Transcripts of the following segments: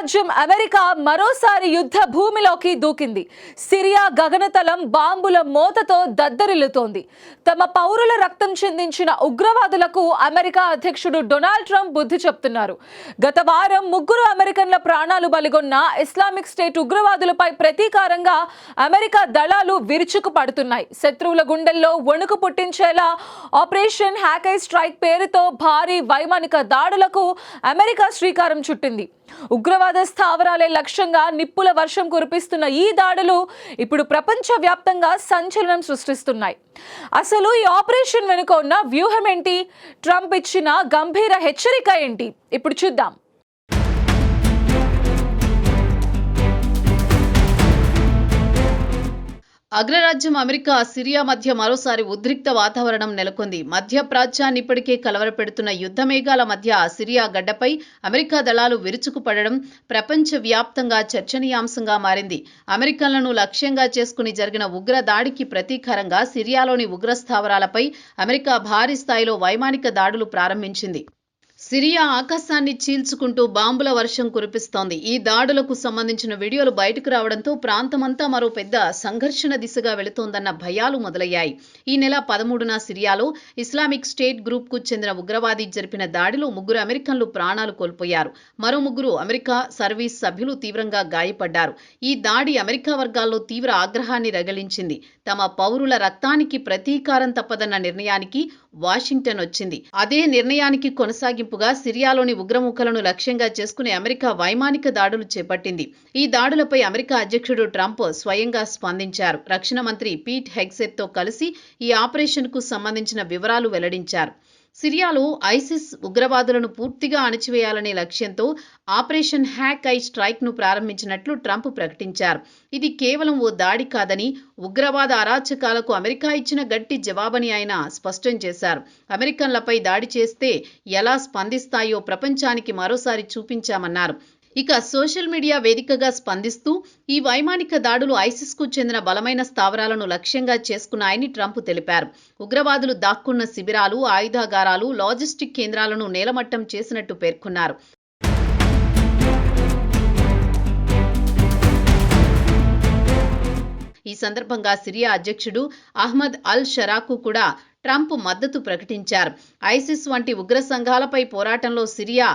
అగ్రరాజ్యం అమెరికా మరోసారి యుద్ధ భూమిలోకి దూకింది. సిరియా గగనతలం బాంబుల మోతతో దద్దరిల్లుతోంది. తమ పౌరుల రక్తం చిందించిన ఉగ్రవాదులకు అమెరికా అధ్యక్షుడు డొనాల్డ్ ట్రంప్ బుద్ధి చెప్తున్నారు. గత వారం 3 అమెరికన్ల ప్రాణాలు బలిగొన్న ఇస్లామిక్ స్టేట్ ఉగ్రవాదులపై ప్రతీకారంగా అమెరికా దళాలు విరుచుకు పడుతున్నాయి. శత్రువుల గుండెల్లో వణుకు పుట్టించేలా ఆపరేషన్ హ్యాకై స్ట్రైక్ పేరుతో భారీ వైమానిక దాడులకు అమెరికా శ్రీకారం చుట్టింది. ఉగ్రవాద స్థావరాలే లక్ష్యంగా నిప్పుల వర్షం కురిపిస్తున్న ఈ దాడులు ఇప్పుడు ప్రపంచవ్యాప్తంగా సంచలనం సృష్టిస్తున్నాయి. అసలు ఈ ఆపరేషన్ వెనుక ఉన్న వ్యూహం ఏంటి? ట్రంప్ ఇచ్చిన గంభీర హెచ్చరిక ఏంటి? ఇప్పుడు చూద్దాం. అగ్రరాజ్యం అమెరికా సిరియా మధ్య మరోసారి ఉద్రిక్త వాతావరణం నెలకొంది. మధ్యప్రాచ్యాన్ని ఇప్పటికే కలవరపెడుతున్న యుద్ధ మేఘాల మధ్య సిరియా గడ్డపై అమెరికా దళాలు విరుచుకుపడడం ప్రపంచవ్యాప్తంగా చర్చనీయాంశంగా మారింది. అమెరికన్లను లక్ష్యంగా చేసుకుని జరిగిన ఉగ్ర దాడికి ప్రతీకారంగా సిరియాలోని ఉగ్ర స్థావరాలపై అమెరికా భారీ స్థాయిలో వైమానిక దాడులు ప్రారంభించింది. సిరియా ఆకాశాన్ని చీల్చుకుంటూ బాంబుల వర్షం కురిపిస్తోంది. ఈ దాడులకు సంబంధించిన వీడియోలు బయటకు రావడంతో ప్రాంతమంతా మరో పెద్ద సంఘర్షణ దిశగా వెళుతోందన్న భయాలు మొదలయ్యాయి. ఈ నెల 13న సిరియాలో ఇస్లామిక్ స్టేట్ గ్రూప్ కు చెందిన ఉగ్రవాది జరిపిన దాడిలో 3 అమెరికన్లు ప్రాణాలు కోల్పోయారు. మరో 3 అమెరికా సర్వీస్ సభ్యులు తీవ్రంగా గాయపడ్డారు. ఈ దాడి అమెరికా వర్గాల్లో తీవ్ర ఆగ్రహాన్ని రగిలించింది. తమ పౌరుల రక్తానికి ప్రతీకారం తప్పదన్న నిర్ణయానికి వాషింగ్టన్ వచ్చింది. అదే నిర్ణయానికి కొనసాగింపుగా సిరియాలోని ఉగ్రముఖలను లక్ష్యంగా చేసుకుని అమెరికా వైమానిక దాడులు చేపట్టింది. ఈ దాడులపై అమెరికా అధ్యక్షుడు ట్రంప్ స్వయంగా స్పందించారు. రక్షణ మంత్రి పీట్ హెగ్సెత్ తో కలిసి ఈ ఆపరేషన్ కు సంబంధించిన వివరాలు వెల్లడించారు. సిరియాలో ఐసిస్ ఉగ్రవాదులను పూర్తిగా అణచివేయాలనే లక్ష్యంతో ఆపరేషన్ హ్యాక్ ఐ స్ట్రైక్ ను ప్రారంభించినట్లు ట్రంప్ ప్రకటించారు. ఇది కేవలం ఓ దాడి కాదని, ఉగ్రవాద అరాచకాలకు అమెరికా ఇచ్చిన గట్టి జవాబని ఆయన స్పష్టం చేశారు. అమెరికన్లపై దాడి చేస్తే ఎలా స్పందిస్తాయో ప్రపంచానికి మరోసారి చూపించామన్నారు. ఇక సోషల్ మీడియా వేదికగా స్పందిస్తూ ఈ వైమానిక దాడులు ఐసిస్ కు చెందిన బలమైన స్థావరాలను లక్ష్యంగా చేసుకున్నాయని ట్రంప్ తెలిపారు. ఉగ్రవాదులు దాక్కున్న శిబిరాలు, ఆయుధాగారాలు, లాజిస్టిక్ కేంద్రాలను నేలమట్టం చేసినట్టు పేర్కొన్నారు. ఈ సందర్భంగా సిరియా అధ్యక్షుడు అహ్మద్ అల్ షరాకు కూడా ట్రంప్ మద్దతు ప్రకటించారు. ఐసిస్ వంటి ఉగ్ర సంఘాలపై పోరాటంలో సిరియా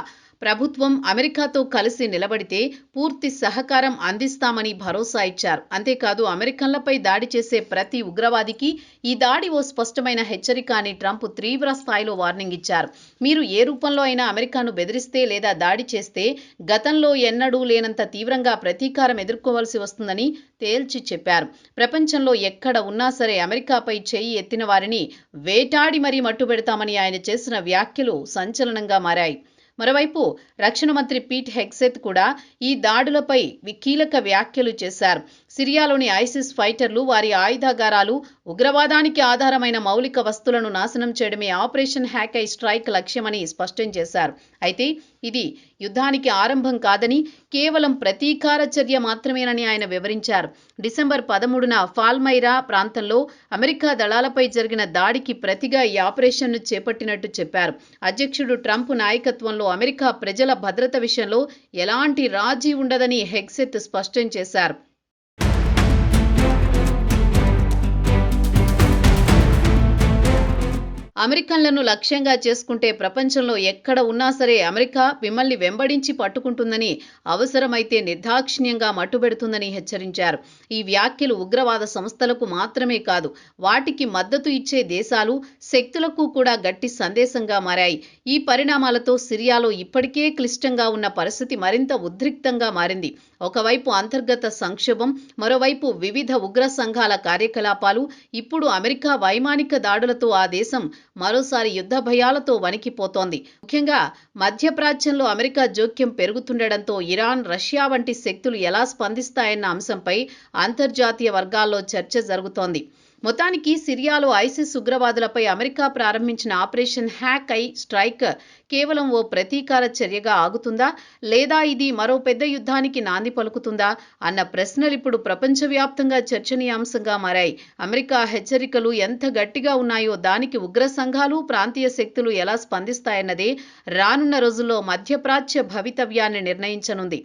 ప్రభుత్వం అమెరికాతో కలిసి నిలబడితే పూర్తి సహకారం అందిస్తామని భరోసా ఇచ్చారు. అంతేకాదు అమెరికన్లపై దాడి చేసే ప్రతి ఉగ్రవాదికి ఈ దాడి ఓ స్పష్టమైన హెచ్చరిక అని ట్రంప్ తీవ్ర స్థాయిలో వార్నింగ్ ఇచ్చారు. మీరు ఏ రూపంలో అయినా అమెరికాను బెదిరిస్తే లేదా దాడి చేస్తే గతంలో ఎన్నడూ లేనంత తీవ్రంగా ప్రతీకారం ఎదుర్కోవాల్సి వస్తుందని తేల్చి చెప్పారు. ప్రపంచంలో ఎక్కడ ఉన్నా సరే అమెరికాపై చేయి ఎత్తిన వారిని వేటాడి మరీ మట్టుబెడతామని ఆయన చేసిన వ్యాఖ్యలు సంచలనంగా మారాయి. మరోవైపు రక్షణ మంత్రి పీట్ హెగ్సెత్ కూడా ఈ దాడులపై కీలక వ్యాఖ్యలు చేశారు. సిరియాలోని ఐసిస్ ఫైటర్లు, వారి ఆయుధాగారాలు, ఉగ్రవాదానికి ఆధారమైన మౌలిక వస్తువులను నాశనం చేయడమే ఆపరేషన్ హ్యాక్ ఐ స్ట్రైక్ లక్ష్యమని స్పష్టం చేశారు. అయితే ఇది యుద్ధానికి ఆరంభం కాదని, కేవలం ప్రతీకార చర్య మాత్రమేనని ఆయన వివరించారు. డిసెంబర్ 13న ఫాల్మైరా ప్రాంతంలో అమెరికా దళాలపై జరిగిన దాడికి ప్రతిగా ఈ ఆపరేషన్ను చేపట్టినట్టు చెప్పారు. అధ్యక్షుడు ట్రంప్ నాయకత్వంలో అమెరికా ప్రజల భద్రత విషయంలో ఎలాంటి రాజీ ఉండదని హెగ్సెత్ స్పష్టం చేశారు. అమెరికన్లను లక్ష్యంగా చేసుకుంటే ప్రపంచంలో ఎక్కడ ఉన్నా సరే అమెరికా మిమ్మల్ని వెంబడించి పట్టుకుంటుందని, అవసరమైతే నిర్దాక్షిణ్యంగా మట్టుబెడుతుందని హెచ్చరించారు. ఈ వ్యాఖ్యలు ఉగ్రవాద సంస్థలకు మాత్రమే కాదు, వాటికి మద్దతు ఇచ్చే దేశాలు, శక్తులకు కూడా గట్టి సందేశంగా మారాయి. ఈ పరిణామాలతో సిరియాలో ఇప్పటికే క్లిష్టంగా ఉన్న పరిస్థితి మరింత ఉద్రిక్తంగా మారింది. ఒకవైపు అంతర్గత సంక్షోభం, మరోవైపు వివిధ ఉగ్ర సంఘాల కార్యకలాపాలు. ఇప్పుడు అమెరికా వైమానిక దాడులతో ఆ దేశం మరోసారి యుద్ధ భయాలతో వణికిపోతోంది. ముఖ్యంగా మధ్యప్రాచ్యంలో అమెరికా జోక్యం పెరుగుతుండటంతో ఇరాన్, రష్యా వంటి శక్తులు ఎలా స్పందిస్తాయన్న అంశంపై అంతర్జాతీయ వర్గాల్లో చర్చ జరుగుతోంది. మొత్తానికి సిరియాలో ఐసిస్ ఉగ్రవాదులపై అమెరికా ప్రారంభించిన ఆపరేషన్ హ్యాక్ ఐ స్ట్రైక్ కేవలం ఓ ప్రతీకార చర్యగా ఆగుతుందా, లేదా ఇది మరో పెద్ద యుద్ధానికి నాంది పలుకుతుందా అన్న ప్రశ్నలు ఇప్పుడు ప్రపంచవ్యాప్తంగా చర్చనీయాంశంగా మారాయి. అమెరికా హెచ్చరికలు ఎంత గట్టిగా ఉన్నాయో దానికి ఉగ్ర సంఘాలు, ప్రాంతీయ శక్తులు ఎలా స్పందిస్తాయన్నదే రానున్న రోజుల్లో మధ్యప్రాచ్య భవితవ్యాన్ని నిర్ణయించనుంది.